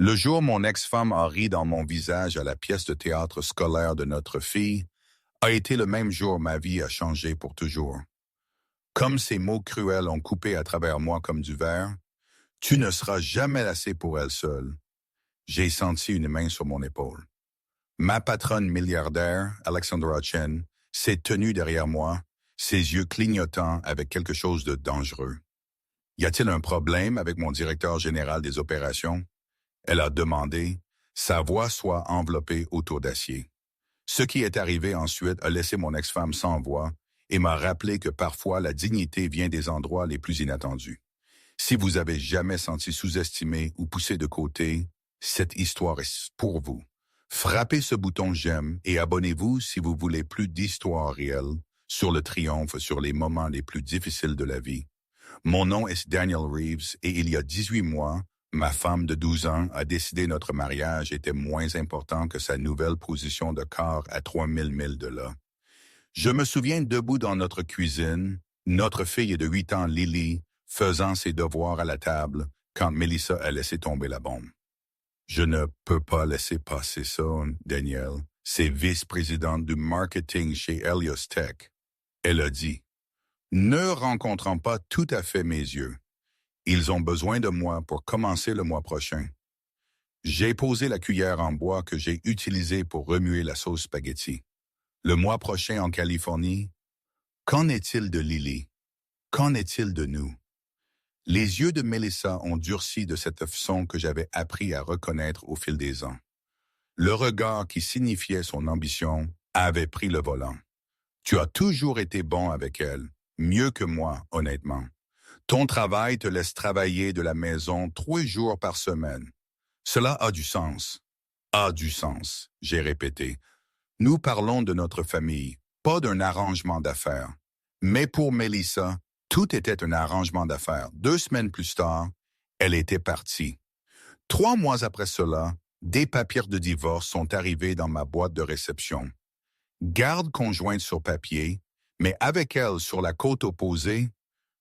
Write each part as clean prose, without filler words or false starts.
Le jour où mon ex-femme a ri dans mon visage à la pièce de théâtre scolaire de notre fille a été le même jour où ma vie a changé pour toujours. Comme ces mots cruels ont coupé à travers moi comme du verre, tu ne seras jamais lassé pour elle seule. J'ai senti une main sur mon épaule. Ma patronne milliardaire, Alexandra Chen, s'est tenue derrière moi, ses yeux clignotants avec quelque chose de dangereux. Y a-t-il un problème avec mon directeur général des opérations? Elle a demandé, sa voix soit enveloppée autour d'acier. Ce qui est arrivé ensuite a laissé mon ex-femme sans voix et m'a rappelé que parfois la dignité vient des endroits les plus inattendus. Si vous avez jamais senti sous-estimé ou poussé de côté, cette histoire est pour vous. Frappez ce bouton j'aime et abonnez-vous si vous voulez plus d'histoires réelles sur le triomphe, sur les moments les plus difficiles de la vie. Mon nom est Daniel Reeves et il y a 18 mois, ma femme de 12 ans a décidé que notre mariage était moins important que sa nouvelle position de corps à 3000 milles de là. Je me souviens debout dans notre cuisine, notre fille de 8 ans, Lily, faisant ses devoirs à la table quand Melissa a laissé tomber la bombe. Je ne peux pas laisser passer ça, Daniel. C'est vice-présidente du marketing chez Helios Tech. Elle a dit, ne rencontrant pas tout à fait mes yeux. Ils ont besoin de moi pour commencer le mois prochain. J'ai posé la cuillère en bois que j'ai utilisée pour remuer la sauce spaghetti. Le mois prochain en Californie, qu'en est-il de Lily? Qu'en est-il de nous? Les yeux de Melissa ont durci de cette façon que j'avais appris à reconnaître au fil des ans. Le regard qui signifiait son ambition avait pris le volant. Tu as toujours été bon avec elle, mieux que moi, honnêtement. Ton travail te laisse travailler de la maison 3 jours par semaine. Cela a du sens. A du sens, j'ai répété. Nous parlons de notre famille, pas d'un arrangement d'affaires. Mais pour Melissa, tout était un arrangement d'affaires. 2 semaines plus tard, elle était partie. 3 mois après cela, des papiers de divorce sont arrivés dans ma boîte de réception. Garde conjointe sur papier, mais avec elle sur la côte opposée,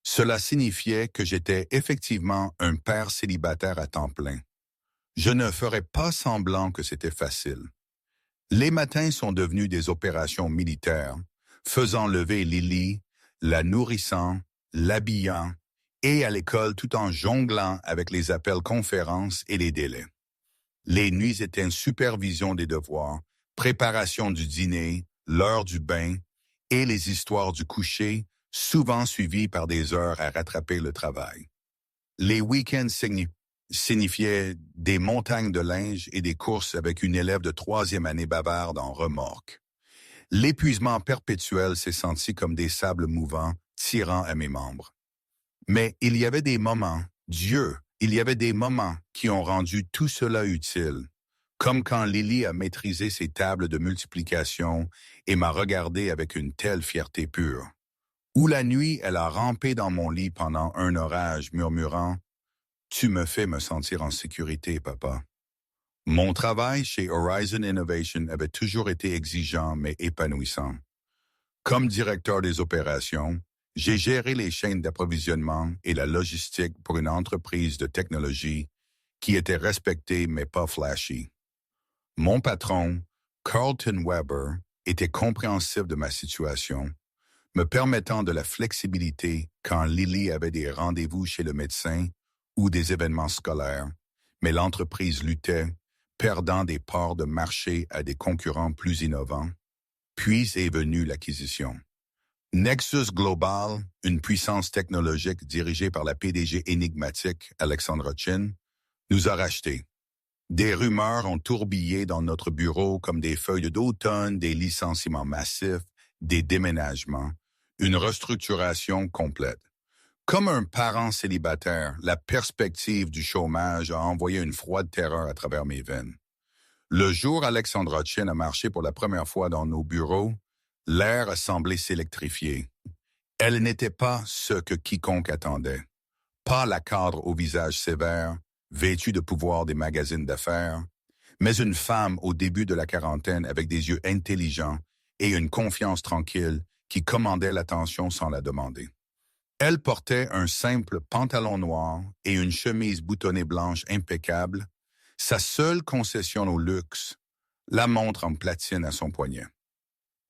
cela signifiait que j'étais effectivement un père célibataire à temps plein. Je ne ferais pas semblant que c'était facile. Les matins sont devenus des opérations militaires, faisant lever Lily, la nourrissant, l'habillant, et à l'école tout en jonglant avec les appels conférences et les délais. Les nuits étaient une supervision des devoirs, préparation du dîner, l'heure du bain et les histoires du coucher, souvent suivies par des heures à rattraper le travail. Les week-ends signifiaient des montagnes de linge et des courses avec une élève de 3e année bavarde en remorque. L'épuisement perpétuel s'est senti comme des sables mouvants tirant à mes membres. Mais il y avait des moments, il y avait des moments qui ont rendu tout cela utile, comme quand Lily a maîtrisé ses tables de multiplication et m'a regardé avec une telle fierté pure. Ou la nuit, elle a rampé dans mon lit pendant un orage, murmurant « Tu me fais me sentir en sécurité, papa ». Mon travail chez Horizon Innovation avait toujours été exigeant mais épanouissant. Comme directeur des opérations, j'ai géré les chaînes d'approvisionnement et la logistique pour une entreprise de technologie qui était respectée mais pas flashy. Mon patron, Carlton Weber, était compréhensif de ma situation, me permettant de la flexibilité quand Lily avait des rendez-vous chez le médecin ou des événements scolaires, mais l'entreprise luttait, perdant des parts de marché à des concurrents plus innovants. Puis est venue l'acquisition. Nexus Global, une puissance technologique dirigée par la PDG énigmatique Alexandra Chen, nous a rachetés. Des rumeurs ont tourbillé dans notre bureau comme des feuilles d'automne, des licenciements massifs, des déménagements, une restructuration complète. Comme un parent célibataire, la perspective du chômage a envoyé une froide terreur à travers mes veines. Le jour où Alexandra Chen a marché pour la première fois dans nos bureaux, l'air a semblé s'électrifier. Elle n'était pas ce que quiconque attendait. Pas la cadre au visage sévère, vêtue de pouvoir des magazines d'affaires, mais une femme au début de la quarantaine avec des yeux intelligents et une confiance tranquille qui commandait l'attention sans la demander. Elle portait un simple pantalon noir et une chemise boutonnée blanche impeccable, Sa seule concession au luxe, la montre en platine à son poignet.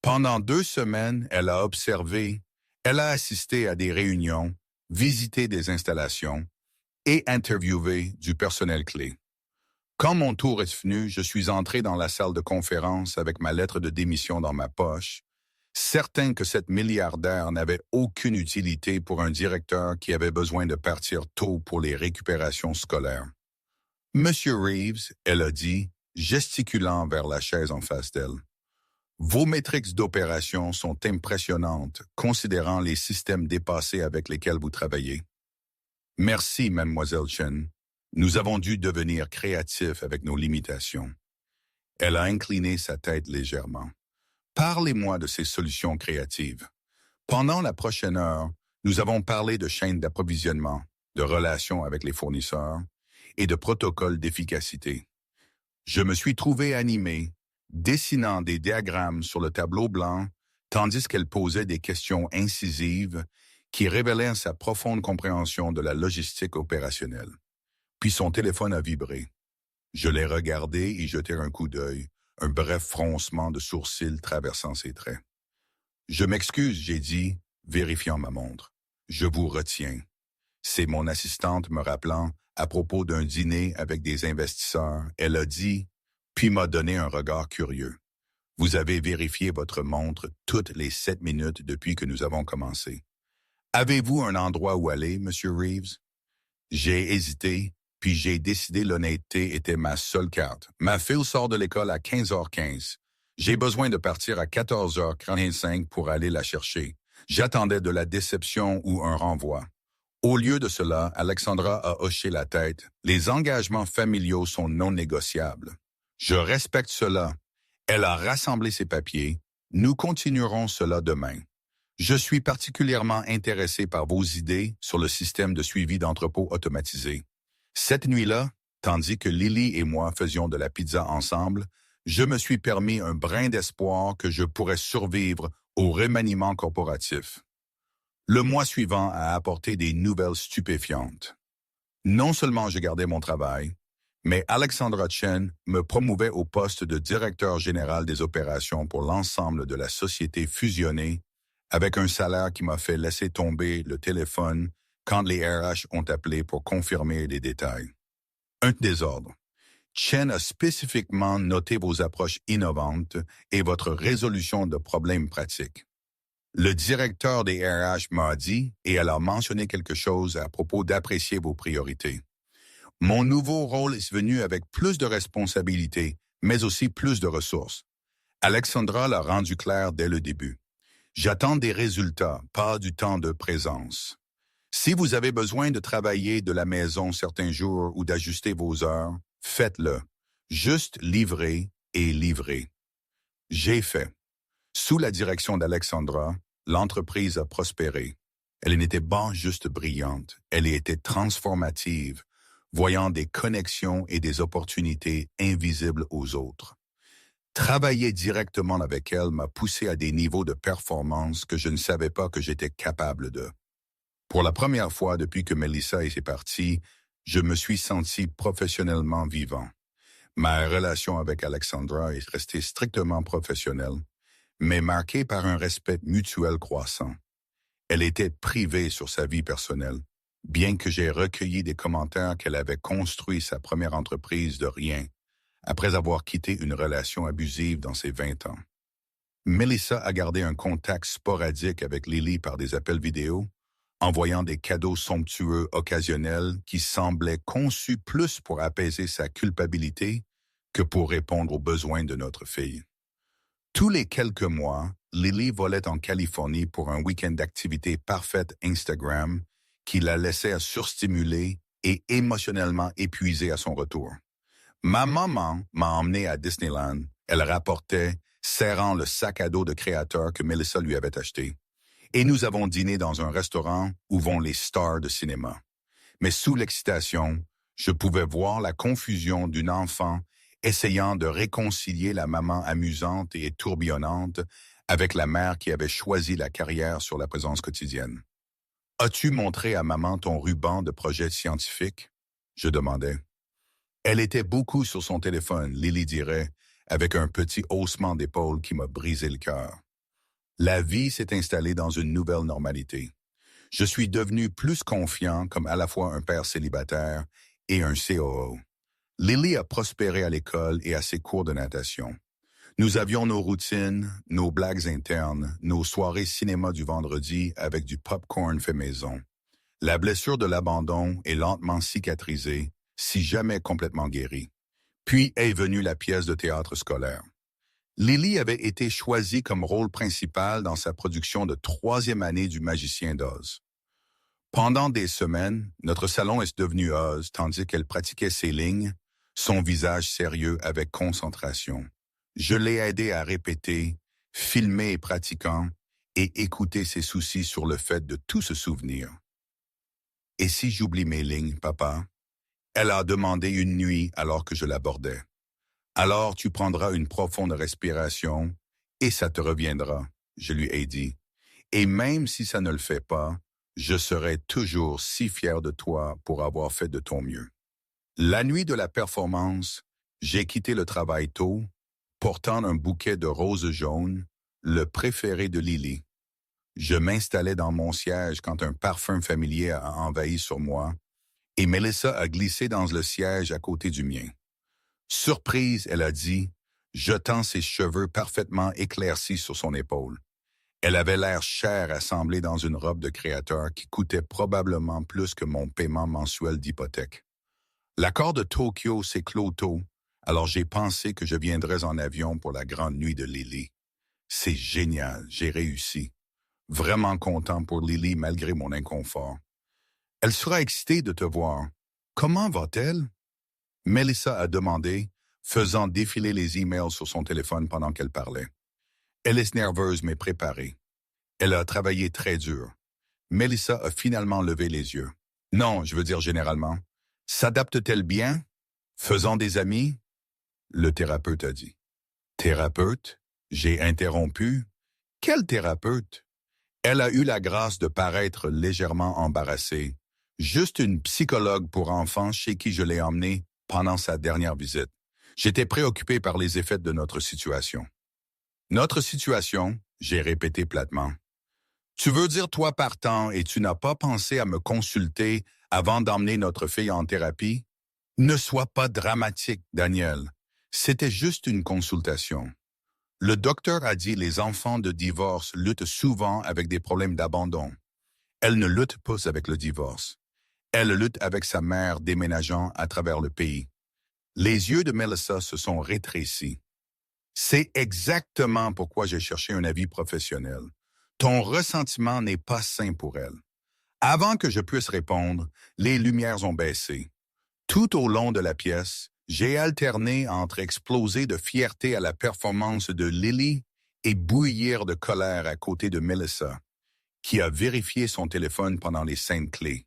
Pendant 2 semaines, elle a observé, elle a assisté à des réunions, visité des installations et interviewé du personnel clé. Quand mon tour est venu, je suis entré dans la salle de conférence avec ma lettre de démission dans ma poche, certain que cette milliardaire n'avait aucune utilité pour un directeur qui avait besoin de partir tôt pour les récupérations scolaires. Monsieur Reeves, elle a dit, gesticulant vers la chaise en face d'elle. Vos métriques d'opération sont impressionnantes, considérant les systèmes dépassés avec lesquels vous travaillez. Merci, mademoiselle Chen. Nous avons dû devenir créatifs avec nos limitations. Elle a incliné sa tête légèrement. Parlez-moi de ces solutions créatives. Pendant la prochaine heure, nous avons parlé de chaînes d'approvisionnement, de relations avec les fournisseurs et de protocoles d'efficacité. Je me suis trouvé animé, dessinant des diagrammes sur le tableau blanc, tandis qu'elle posait des questions incisives qui révélaient sa profonde compréhension de la logistique opérationnelle. Puis son téléphone a vibré. Je l'ai regardé et jeté un coup d'œil, un bref froncement de sourcils traversant ses traits. « Je m'excuse, j'ai dit, vérifiant ma montre. Je vous retiens. » C'est mon assistante me rappelant, à propos d'un dîner avec des investisseurs, elle a dit, puis m'a donné un regard curieux. « Vous avez vérifié votre montre toutes les 7 minutes depuis que nous avons commencé. Avez-vous un endroit où aller, Monsieur Reeves? » J'ai hésité, puis j'ai décidé l'honnêteté était ma seule carte. Ma fille sort de l'école à 15h15. J'ai besoin de partir à 14h45 pour aller la chercher. J'attendais de la déception ou un renvoi. Au lieu de cela, Alexandra a hoché la tête. Les engagements familiaux sont non négociables. Je respecte cela. Elle a rassemblé ses papiers. Nous continuerons cela demain. Je suis particulièrement intéressé par vos idées sur le système de suivi d'entrepôt automatisé. Cette nuit-là, tandis que Lily et moi faisions de la pizza ensemble, je me suis permis un brin d'espoir que je pourrais survivre au remaniement corporatif. Le mois suivant a apporté des nouvelles stupéfiantes. Non seulement je gardais mon travail, mais Alexandra Chen me promouvait au poste de directeur général des opérations pour l'ensemble de la société fusionnée, avec un salaire qui m'a fait laisser tomber le téléphone quand les RH ont appelé pour confirmer les détails. Un désordre. Chen a spécifiquement noté vos approches innovantes et votre résolution de problèmes pratiques. Le directeur des RH m'a dit, et elle a mentionné quelque chose à propos d'apprécier vos priorités. Mon nouveau rôle est venu avec plus de responsabilités, mais aussi plus de ressources. Alexandra l'a rendu clair dès le début. J'attends des résultats, pas du temps de présence. Si vous avez besoin de travailler de la maison certains jours ou d'ajuster vos heures, faites-le. Juste livrez et livrez. J'ai fait. Sous la direction d'Alexandra, l'entreprise a prospéré. Elle n'était pas juste brillante, elle était transformative, voyant des connexions et des opportunités invisibles aux autres. Travailler directement avec elle m'a poussé à des niveaux de performance que je ne savais pas que j'étais capable de. Pour la première fois depuis que Melissa est partie, je me suis senti professionnellement vivant. Ma relation avec Alexandra est restée strictement professionnelle, mais marquée par un respect mutuel croissant. Elle était privée sur sa vie personnelle, bien que j'ai recueilli des commentaires qu'elle avait construit sa première entreprise de rien, après avoir quitté une relation abusive dans ses 20 ans. Melissa a gardé un contact sporadique avec Lily par des appels vidéo, envoyant des cadeaux somptueux occasionnels qui semblaient conçus plus pour apaiser sa culpabilité que pour répondre aux besoins de notre fille. Tous les quelques mois, Lily volait en Californie pour un week-end d'activité parfaite Instagram qui la laissait surstimulée et émotionnellement épuisée à son retour. Ma maman m'a emmené à Disneyland. Elle rapportait, serrant le sac à dos de créateur que Melissa lui avait acheté. Et nous avons dîné dans un restaurant où vont les stars de cinéma. Mais sous l'excitation, je pouvais voir la confusion d'une enfant essayant de réconcilier la maman amusante et tourbillonnante avec la mère qui avait choisi la carrière sur la présence quotidienne. « As-tu montré à maman ton ruban de projet scientifique ?» je demandais. Elle était beaucoup sur son téléphone, Lily dirait, avec un petit haussement d'épaule qui m'a brisé le cœur. La vie s'est installée dans une nouvelle normalité. Je suis devenu plus confiant comme à la fois un père célibataire et un COO. Lily a prospéré à l'école et à ses cours de natation. Nous avions nos routines, nos blagues internes, nos soirées cinéma du vendredi avec du popcorn fait maison. La blessure de l'abandon est lentement cicatrisée, si jamais complètement guérie. Puis est venue la pièce de théâtre scolaire. Lily avait été choisie comme rôle principal dans sa production de 3e année du Magicien d'Oz. Pendant des semaines, notre salon est devenu Oz tandis qu'elle pratiquait ses lignes, son visage sérieux avec concentration. Je l'ai aidé à répéter, filmer et pratiquant, et écouter ses soucis sur le fait de tout se souvenir. Et si j'oublie mes lignes, papa? Elle a demandé une nuit alors que je l'abordais. Alors tu prendras une profonde respiration et ça te reviendra, je lui ai dit. Et même si ça ne le fait pas, je serai toujours si fier de toi pour avoir fait de ton mieux. La nuit de la performance, j'ai quitté le travail tôt, portant un bouquet de roses jaunes, le préféré de Lily. Je m'installais dans mon siège quand un parfum familier a envahi sur moi et Melissa a glissé dans le siège à côté du mien. Surprise, elle a dit, jetant ses cheveux parfaitement éclaircis sur son épaule. Elle avait l'air chère assemblée dans une robe de créateur qui coûtait probablement plus que mon paiement mensuel d'hypothèque. L'accord de Tokyo s'est clos tôt, alors j'ai pensé que je viendrais en avion pour la grande nuit de Lily. C'est génial, j'ai réussi. Vraiment content pour Lily malgré mon inconfort. Elle sera excitée de te voir. Comment va-t-elle? Melissa a demandé, faisant défiler les emails sur son téléphone pendant qu'elle parlait. Elle est nerveuse mais préparée. Elle a travaillé très dur. Melissa a finalement levé les yeux. Non, je veux dire généralement. S'adapte-t-elle bien? Faisant des amis? Le thérapeute a dit. Thérapeute? J'ai interrompu. Quel thérapeute? Elle a eu la grâce de paraître légèrement embarrassée. Juste une psychologue pour enfants chez qui je l'ai emmenée pendant sa dernière visite. J'étais préoccupé par les effets de notre situation. Notre situation, j'ai répété platement. Tu veux dire toi partant et tu n'as pas pensé à me consulter avant d'emmener notre fille en thérapie? Ne sois pas dramatique, Daniel. C'était juste une consultation. Le docteur a dit les enfants de divorce luttent souvent avec des problèmes d'abandon. Elle ne lutte pas avec le divorce. Elle lutte avec sa mère déménageant à travers le pays. Les yeux de Melissa se sont rétrécis. C'est exactement pourquoi j'ai cherché un avis professionnel. Ton ressentiment n'est pas sain pour elle. Avant que je puisse répondre, les lumières ont baissé. Tout au long de la pièce, j'ai alterné entre exploser de fierté à la performance de Lily et bouillir de colère à côté de Melissa, qui a vérifié son téléphone pendant les scènes clés.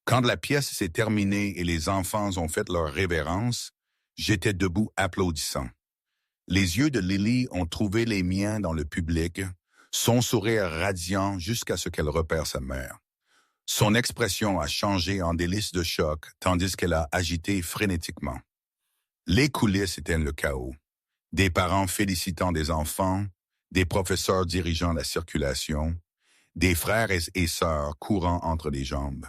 Quand la pièce s'est terminée et les enfants ont fait leur révérence, j'étais debout applaudissant. Les yeux de Lily ont trouvé les miens dans le public, son sourire radiant jusqu'à ce qu'elle repère sa mère. Son expression a changé en délices de choc, tandis qu'elle a agité frénétiquement. Les coulisses étaient le chaos. Des parents félicitant des enfants, des professeurs dirigeant la circulation, des frères et sœurs courant entre les jambes.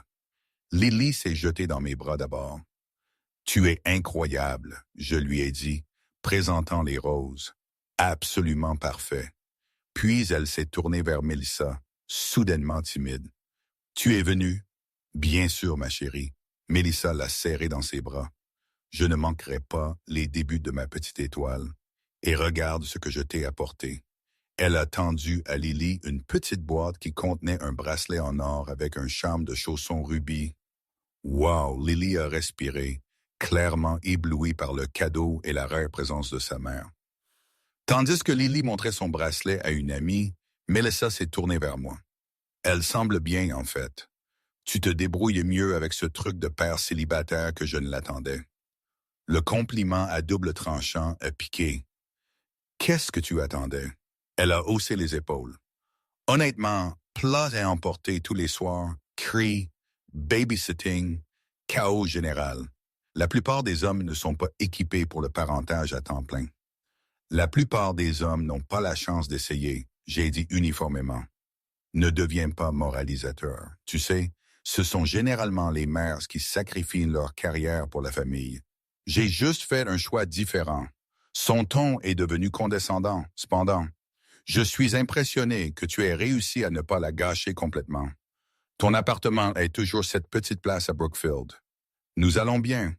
Lily s'est jetée dans mes bras d'abord. « Tu es incroyable », je lui ai dit, présentant les roses. « Absolument parfait. » Puis elle s'est tournée vers Melissa, soudainement timide. « Tu es venue? »« Bien sûr, ma chérie. » Melissa l'a serrée dans ses bras. « Je ne manquerai pas les débuts de ma petite étoile. Et regarde ce que je t'ai apporté. » Elle a tendu à Lily une petite boîte qui contenait un bracelet en or avec un charme de chausson rubis. Wow, Lily a respiré, clairement éblouie par le cadeau et la rare présence de sa mère. Tandis que Lily montrait son bracelet à une amie, Melissa s'est tournée vers moi. Elle semble bien, en fait. Tu te débrouilles mieux avec ce truc de père célibataire que je ne l'attendais. Le compliment à double tranchant a piqué. Qu'est-ce que tu attendais? Elle a haussé les épaules. Honnêtement, plat à emporter tous les soirs, cris, babysitting, chaos général. La plupart des hommes ne sont pas équipés pour le parentage à temps plein. La plupart des hommes n'ont pas la chance d'essayer, j'ai dit uniformément. Ne deviens pas moralisateur. Tu sais, ce sont généralement les mères qui sacrifient leur carrière pour la famille. J'ai juste fait un choix différent. Son ton est devenu condescendant, cependant. Je suis impressionné que tu aies réussi à ne pas la gâcher complètement. Ton appartement est toujours cette petite place à Brookfield. Nous allons bien.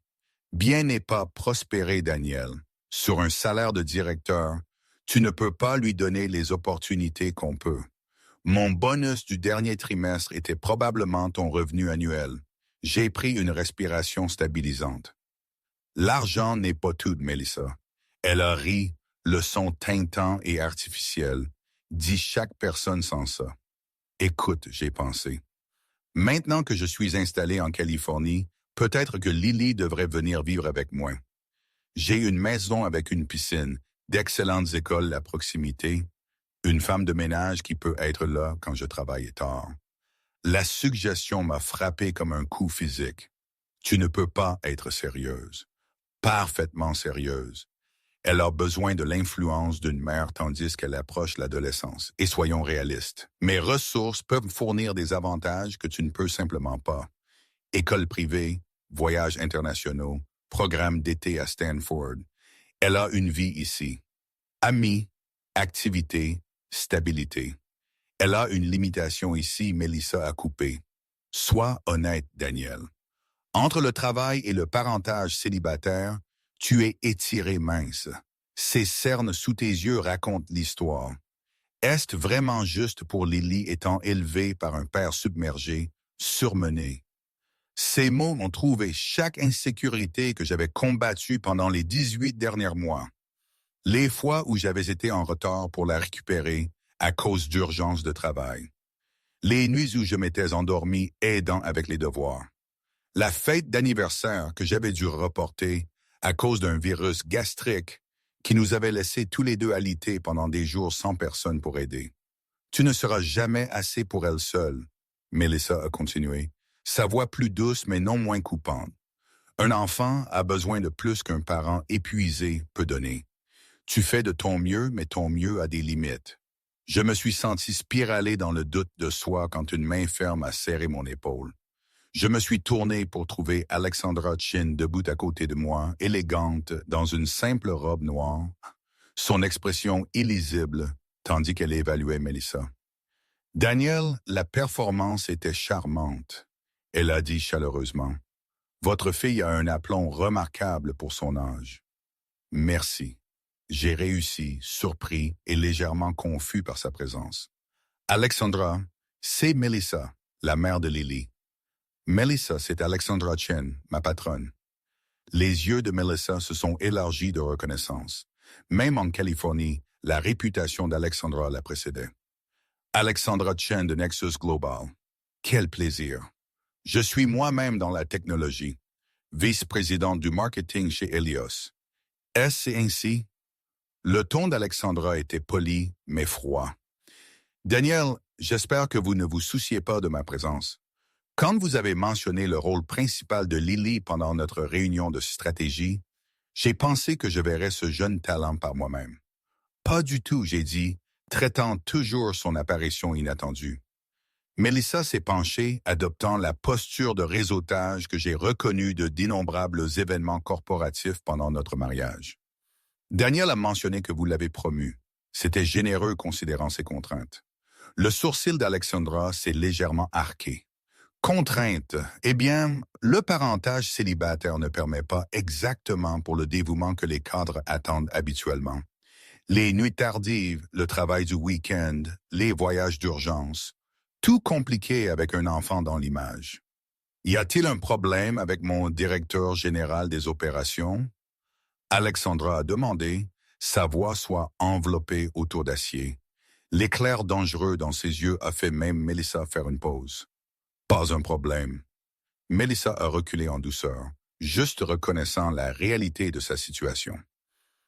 Bien n'est pas prospérer, Daniel. Sur un salaire de directeur, tu ne peux pas lui donner les opportunités qu'on peut. Mon bonus du dernier trimestre était probablement ton revenu annuel. J'ai pris une respiration stabilisante. L'argent n'est pas tout, Melissa. Elle a ri, le son tintant et artificiel, dit chaque personne sans ça. Écoute, j'ai pensé. Maintenant que je suis installé en Californie, peut-être que Lily devrait venir vivre avec moi. J'ai une maison avec une piscine, d'excellentes écoles à proximité, une femme de ménage qui peut être là quand je travaille tard. La suggestion m'a frappé comme un coup physique. Tu ne peux pas être sérieuse. Parfaitement sérieuse. Elle a besoin de l'influence d'une mère tandis qu'elle approche l'adolescence. Et soyons réalistes. Mes ressources peuvent fournir des avantages que tu ne peux simplement pas. École privée, voyages internationaux, programme d'été à Stanford. Elle a une vie ici. Amis, activités, stabilité. Elle a une limitation ici, Melissa a coupé. Sois honnête, Daniel. Entre le travail et le parentage célibataire, tu es étiré mince. Ces cernes sous tes yeux racontent l'histoire. Est-ce vraiment juste pour Lily étant élevée par un père submergé, surmené? Ces mots m'ont trouvé chaque insécurité que j'avais combattue pendant les 18 derniers mois. Les fois où j'avais été en retard pour la récupérer à cause d'urgences de travail. Les nuits où je m'étais endormi aidant avec les devoirs. La fête d'anniversaire que j'avais dû reporter à cause d'un virus gastrique qui nous avait laissés tous les deux alités pendant des jours sans personne pour aider. Tu ne seras jamais assez pour elle seule, Melissa a continué, sa voix plus douce mais non moins coupante. Un enfant a besoin de plus qu'un parent épuisé peut donner. Tu fais de ton mieux, mais ton mieux a des limites. Je me suis senti spiralé dans le doute de soi quand une main ferme a serré mon épaule. Je me suis tourné pour trouver Alexandra Chin debout à côté de moi, élégante, dans une simple robe noire, son expression illisible, tandis qu'elle évaluait Melissa. Daniel, la performance était charmante. Elle a dit chaleureusement. Votre fille a un aplomb remarquable pour son âge. Merci. J'ai réussi, surpris et légèrement confus par sa présence. Alexandra, c'est Melissa, la mère de Lily. Melissa, c'est Alexandra Chen, ma patronne. Les yeux de Melissa se sont élargis de reconnaissance. Même en Californie, la réputation d'Alexandra la précédait. Alexandra Chen de Nexus Global. Quel plaisir. Je suis moi-même dans la technologie, vice-présidente du marketing chez Helios. Est-ce ainsi? Le ton d'Alexandra était poli, mais froid. Daniel, j'espère que vous ne vous souciez pas de ma présence. Quand vous avez mentionné le rôle principal de Lily pendant notre réunion de stratégie, j'ai pensé que je verrais ce jeune talent par moi-même. Pas du tout, j'ai dit, traitant toujours son apparition inattendue. Melissa s'est penchée, adoptant la posture de réseautage que j'ai reconnue de d'innombrables événements corporatifs pendant notre mariage. Daniel a mentionné que vous l'avez promu. C'était généreux considérant ses contraintes. Le sourcil d'Alexandra s'est légèrement arqué. Contrainte. Eh bien, le parentage célibataire ne permet pas exactement pour le dévouement que les cadres attendent habituellement. Les nuits tardives, le travail du week-end, les voyages d'urgence, tout compliqué avec un enfant dans l'image. Y a-t-il un problème avec mon directeur général des opérations? Alexandra a demandé, sa voix soit enveloppée autour d'acier. L'éclair dangereux dans ses yeux a fait même Melissa faire une pause. Pas un problème. Melissa a reculé en douceur, juste reconnaissant la réalité de sa situation.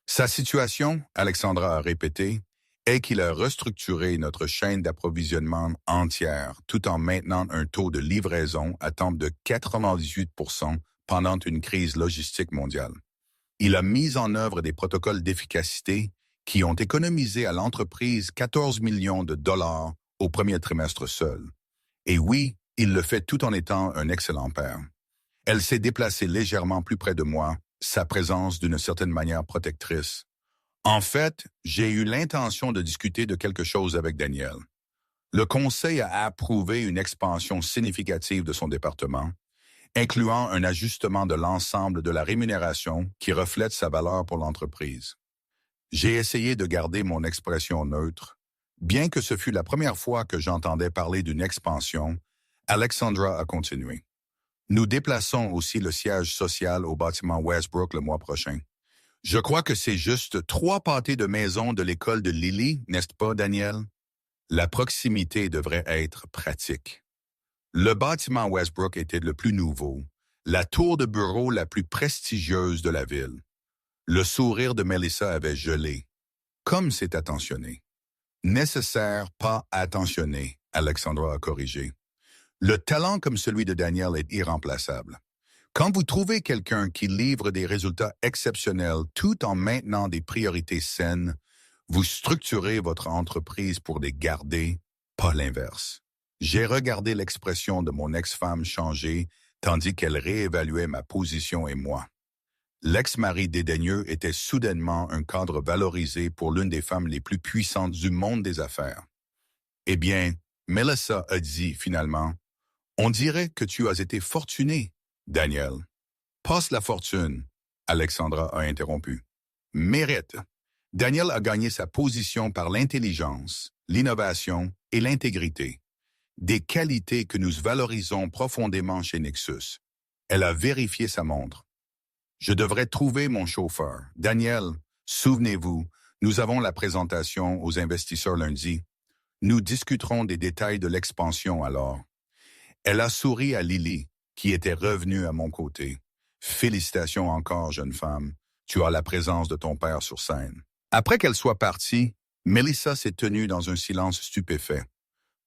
Sa situation, Alexandra a répété, est qu'il a restructuré notre chaîne d'approvisionnement entière tout en maintenant un taux de livraison à temps de 98% pendant une crise logistique mondiale. Il a mis en œuvre des protocoles d'efficacité qui ont économisé à l'entreprise 14 millions de dollars au premier trimestre seul. Et oui, il le fait tout en étant un excellent père. Elle s'est déplacée légèrement plus près de moi, sa présence d'une certaine manière protectrice. En fait, j'ai eu l'intention de discuter de quelque chose avec Daniel. Le conseil a approuvé une expansion significative de son département, incluant un ajustement de l'ensemble de la rémunération qui reflète sa valeur pour l'entreprise. J'ai essayé de garder mon expression neutre. Bien que ce fût la première fois que j'entendais parler d'une expansion, Alexandra a continué. Nous déplaçons aussi le siège social au bâtiment Westbrook le mois prochain. Je crois que c'est juste 3 pâtés de maison de l'école de Lily, n'est-ce pas, Daniel? La proximité devrait être pratique. Le bâtiment Westbrook était le plus nouveau, la tour de bureau la plus prestigieuse de la ville. Le sourire de Melissa avait gelé. Comme c'est attentionné. Nécessaire, pas attentionné, Alexandra a corrigé. Le talent comme celui de Daniel est irremplaçable. Quand vous trouvez quelqu'un qui livre des résultats exceptionnels tout en maintenant des priorités saines, vous structurez votre entreprise pour les garder, pas l'inverse. J'ai regardé l'expression de mon ex-femme changer tandis qu'elle réévaluait ma position et moi. L'ex-mari dédaigneux était soudainement un cadre valorisé pour l'une des femmes les plus puissantes du monde des affaires. Eh bien, Melissa a dit finalement, « On dirait que tu as été fortuné, Daniel. » « Passe la fortune, » Alexandra a interrompu. « Mérite. » Daniel a gagné sa position par l'intelligence, l'innovation et l'intégrité. Des qualités que nous valorisons profondément chez Nexus. Elle a vérifié sa montre. Je devrais trouver mon chauffeur. Daniel, souvenez-vous, nous avons la présentation aux investisseurs lundi. Nous discuterons des détails de l'expansion alors. Elle a souri à Lily, qui était revenue à mon côté. Félicitations encore, jeune femme. Tu as la présence de ton père sur scène. Après qu'elle soit partie, Melissa s'est tenue dans un silence stupéfait.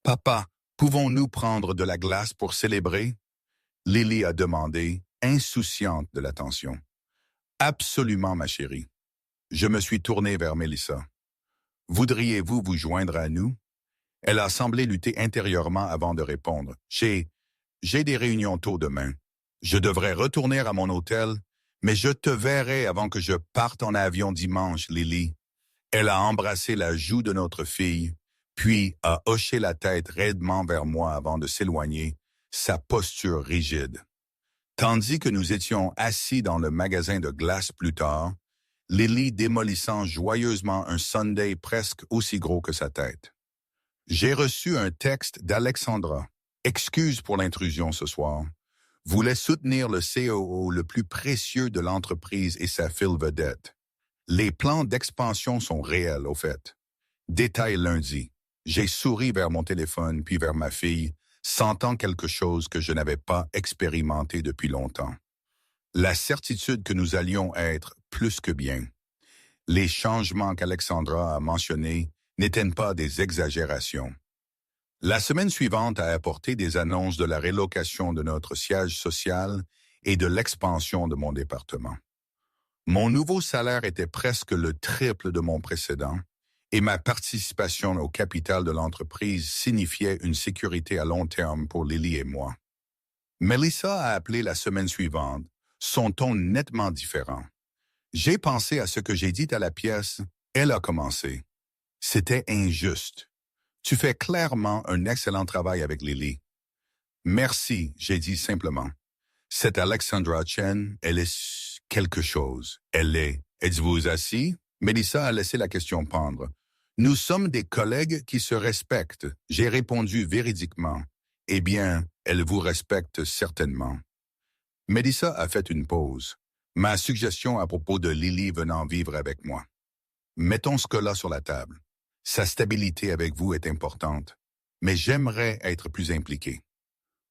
Papa, pouvons-nous prendre de la glace pour célébrer? Lily a demandé, insouciante de l'attention. Absolument, ma chérie. Je me suis tourné vers Melissa. Voudriez-vous vous joindre à nous? Elle a semblé lutter intérieurement avant de répondre. J'ai des réunions tôt demain. Je devrais retourner à mon hôtel, mais je te verrai avant que je parte en avion dimanche, Lily. Elle a embrassé la joue de notre fille, puis a hoché la tête raidement vers moi avant de s'éloigner, sa posture rigide. Tandis que nous étions assis dans le magasin de glace plus tard, Lily démolissant joyeusement un sundae presque aussi gros que sa tête. J'ai reçu un texte d'Alexandra. Excuse pour l'intrusion ce soir. Voulait soutenir le COO le plus précieux de l'entreprise et sa file vedette. Les plans d'expansion sont réels, au fait. Détail lundi. J'ai souri vers mon téléphone puis vers ma fille, sentant quelque chose que je n'avais pas expérimenté depuis longtemps. La certitude que nous allions être plus que bien. Les changements qu'Alexandra a mentionnés n'étaient pas des exagérations. La semaine suivante a apporté des annonces de la relocation de notre siège social et de l'expansion de mon département. Mon nouveau salaire était presque le triple de mon précédent et ma participation au capital de l'entreprise signifiait une sécurité à long terme pour Lily et moi. Melissa a appelé la semaine suivante, son ton nettement différent. J'ai pensé à ce que j'ai dit à la pièce, elle a commencé. C'était injuste. Tu fais clairement un excellent travail avec Lily. Merci, j'ai dit simplement. Cette Alexandra Chen, elle est quelque chose. Elle est. Êtes-vous assis? Melissa a laissé la question pendre. Nous sommes des collègues qui se respectent. J'ai répondu véridiquement. Eh bien, elle vous respecte certainement. Melissa a fait une pause. Ma suggestion à propos de Lily venant vivre avec moi. Mettons ce cas-là sur la table. Sa stabilité avec vous est importante, mais j'aimerais être plus impliqué.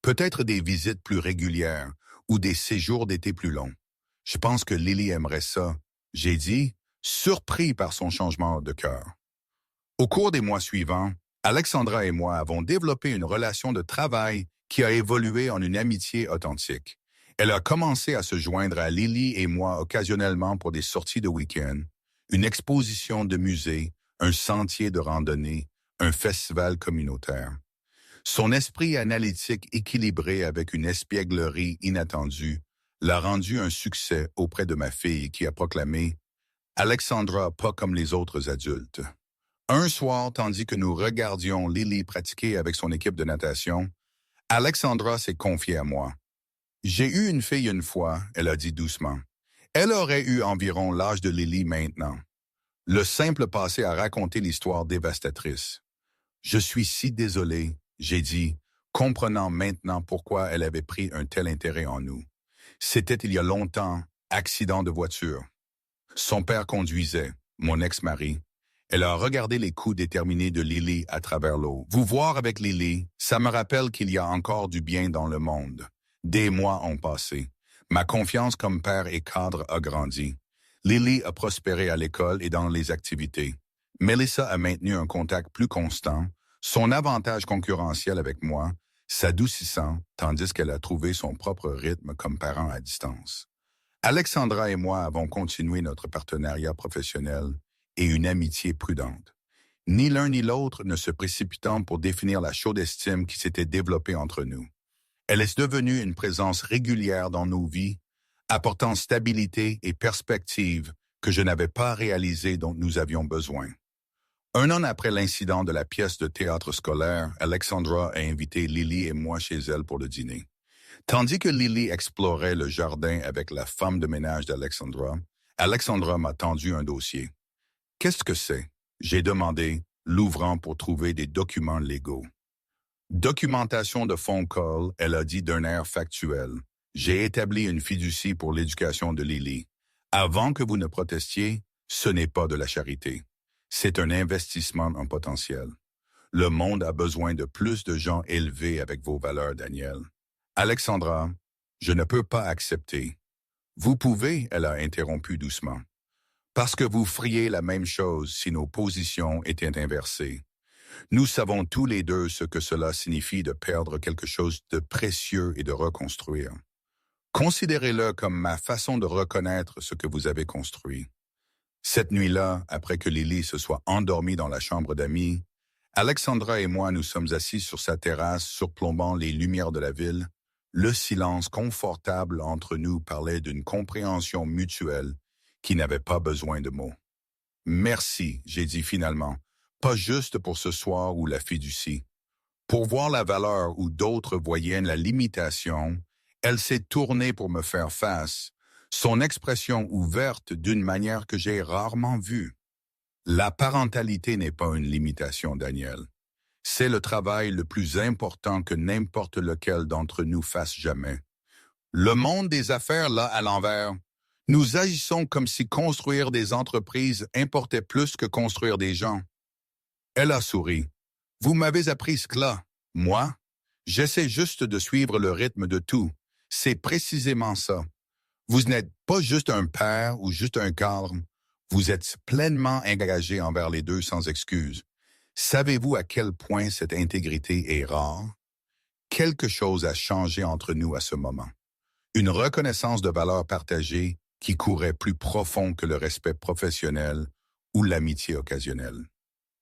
Peut-être des visites plus régulières ou des séjours d'été plus longs. Je pense que Lily aimerait ça. J'ai dit, surpris par son changement de cœur. Au cours des mois suivants, Alexandra et moi avons développé une relation de travail qui a évolué en une amitié authentique. Elle a commencé à se joindre à Lily et moi occasionnellement pour des sorties de week-end, une exposition de musée, un sentier de randonnée, un festival communautaire. Son esprit analytique équilibré avec une espièglerie inattendue l'a rendu un succès auprès de ma fille qui a proclamé Alexandra pas comme les autres adultes. Un soir, tandis que nous regardions Lily pratiquer avec son équipe de natation, Alexandra s'est confiée à moi. J'ai eu une fille une fois, elle a dit doucement. Elle aurait eu environ l'âge de Lily maintenant. Le simple passé a raconté l'histoire dévastatrice. Je suis si désolé, j'ai dit, comprenant maintenant pourquoi elle avait pris un tel intérêt en nous. C'était il y a longtemps, accident de voiture. Son père conduisait, mon ex-mari. Elle a regardé les coups déterminés de Lily à travers l'eau. Vous voir avec Lily, ça me rappelle qu'il y a encore du bien dans le monde. Des mois ont passé. Ma confiance comme père et cadre a grandi. Lily a prospéré à l'école et dans les activités. Melissa a maintenu un contact plus constant, son avantage concurrentiel avec moi, s'adoucissant, tandis qu'elle a trouvé son propre rythme comme parent à distance. Alexandra et moi avons continué notre partenariat professionnel et une amitié prudente. Ni l'un ni l'autre ne se précipitant pour définir la chaude estime qui s'était développée entre nous. Elle est devenue une présence régulière dans nos vies, apportant stabilité et perspective que je n'avais pas réalisées dont nous avions besoin. Un an après l'incident de la pièce de théâtre scolaire, Alexandra a invité Lily et moi chez elle pour le dîner. Tandis que Lily explorait le jardin avec la femme de ménage d'Alexandra, Alexandra m'a tendu un dossier. « Qu'est-ce que c'est ?» J'ai demandé, l'ouvrant pour trouver des documents légaux. « Documentation de phone call », elle a dit d'un air factuel. J'ai établi une fiducie pour l'éducation de Lily. Avant que vous ne protestiez, ce n'est pas de la charité. C'est un investissement en potentiel. Le monde a besoin de plus de gens élevés avec vos valeurs, Daniel. Alexandra, je ne peux pas accepter. Vous pouvez, elle a interrompu doucement. Parce que vous feriez la même chose si nos positions étaient inversées. Nous savons tous les deux ce que cela signifie de perdre quelque chose de précieux et de reconstruire. Considérez-le comme ma façon de reconnaître ce que vous avez construit. Cette nuit-là, après que Lily se soit endormie dans la chambre d'amis, Alexandra et moi nous sommes assis sur sa terrasse surplombant les lumières de la ville. Le silence confortable entre nous parlait d'une compréhension mutuelle qui n'avait pas besoin de mots. « Merci », j'ai dit finalement, pas juste pour ce soir ou la fiducie. Pour voir la valeur où d'autres voyaient la limitation, elle s'est tournée pour me faire face, son expression ouverte d'une manière que j'ai rarement vue. La parentalité n'est pas une limitation, Daniel. C'est le travail le plus important que n'importe lequel d'entre nous fasse jamais. Le monde des affaires, là, à l'envers. Nous agissons comme si construire des entreprises importait plus que construire des gens. Elle a souri. Vous m'avez appris cela. Moi, j'essaie juste de suivre le rythme de tout. C'est précisément ça. Vous n'êtes pas juste un père ou juste un cadre. Vous êtes pleinement engagé envers les deux sans excuse. Savez-vous à quel point cette intégrité est rare? Quelque chose a changé entre nous à ce moment. Une reconnaissance de valeurs partagées qui courait plus profond que le respect professionnel ou l'amitié occasionnelle.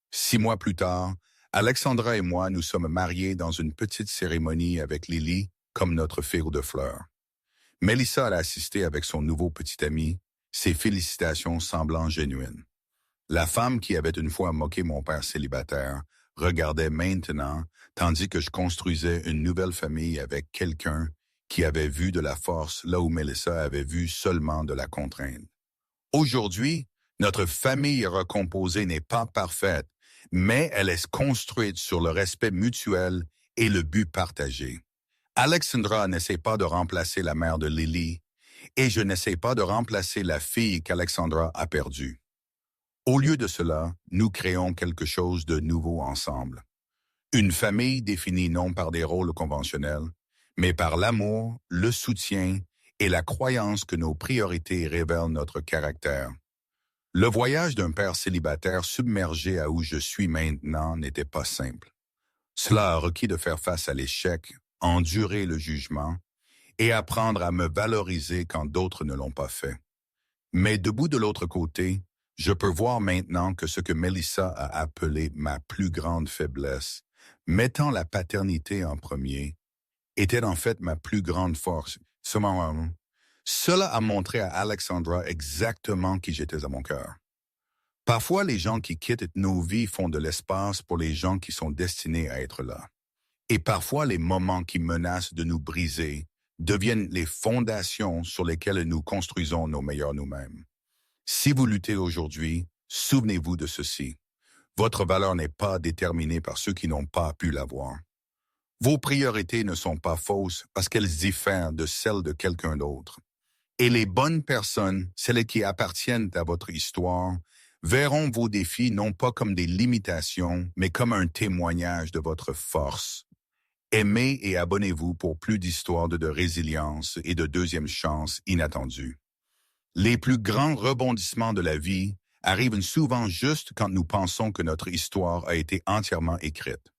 6 mois plus tard, Alexandra et moi nous sommes mariés dans une petite cérémonie avec Lily comme notre fil de fleurs. Melissa a assisté avec son nouveau petit ami, ses félicitations semblant genuines. La femme qui avait une fois moqué mon père célibataire regardait maintenant, tandis que je construisais une nouvelle famille avec quelqu'un qui avait vu de la force là où Melissa avait vu seulement de la contrainte. Aujourd'hui, notre famille recomposée n'est pas parfaite, mais elle est construite sur le respect mutuel et le but partagé. Alexandra n'essaie pas de remplacer la mère de Lily, et je n'essaie pas de remplacer la fille qu'Alexandra a perdue. Au lieu de cela, nous créons quelque chose de nouveau ensemble. Une famille définie non par des rôles conventionnels, mais par l'amour, le soutien et la croyance que nos priorités révèlent notre caractère. Le voyage d'un père célibataire submergé à où je suis maintenant n'était pas simple. Cela a requis de faire face à l'échec, endurer le jugement et apprendre à me valoriser quand d'autres ne l'ont pas fait. Mais debout de l'autre côté, je peux voir maintenant que ce que Melissa a appelé ma plus grande faiblesse, mettant la paternité en premier, était en fait ma plus grande force. Cela a montré à Alexandra exactement qui j'étais à mon cœur. Parfois, les gens qui quittent nos vies font de l'espace pour les gens qui sont destinés à être là. Et parfois, les moments qui menacent de nous briser deviennent les fondations sur lesquelles nous construisons nos meilleurs nous-mêmes. Si vous luttez aujourd'hui, souvenez-vous de ceci. Votre valeur n'est pas déterminée par ceux qui n'ont pas pu l'avoir. Vos priorités ne sont pas fausses parce qu'elles diffèrent de celles de quelqu'un d'autre. Et les bonnes personnes, celles qui appartiennent à votre histoire, verront vos défis non pas comme des limitations, mais comme un témoignage de votre force. Aimez et abonnez-vous pour plus d'histoires de résilience et de deuxième chance inattendues. Les plus grands rebondissements de la vie arrivent souvent juste quand nous pensons que notre histoire a été entièrement écrite.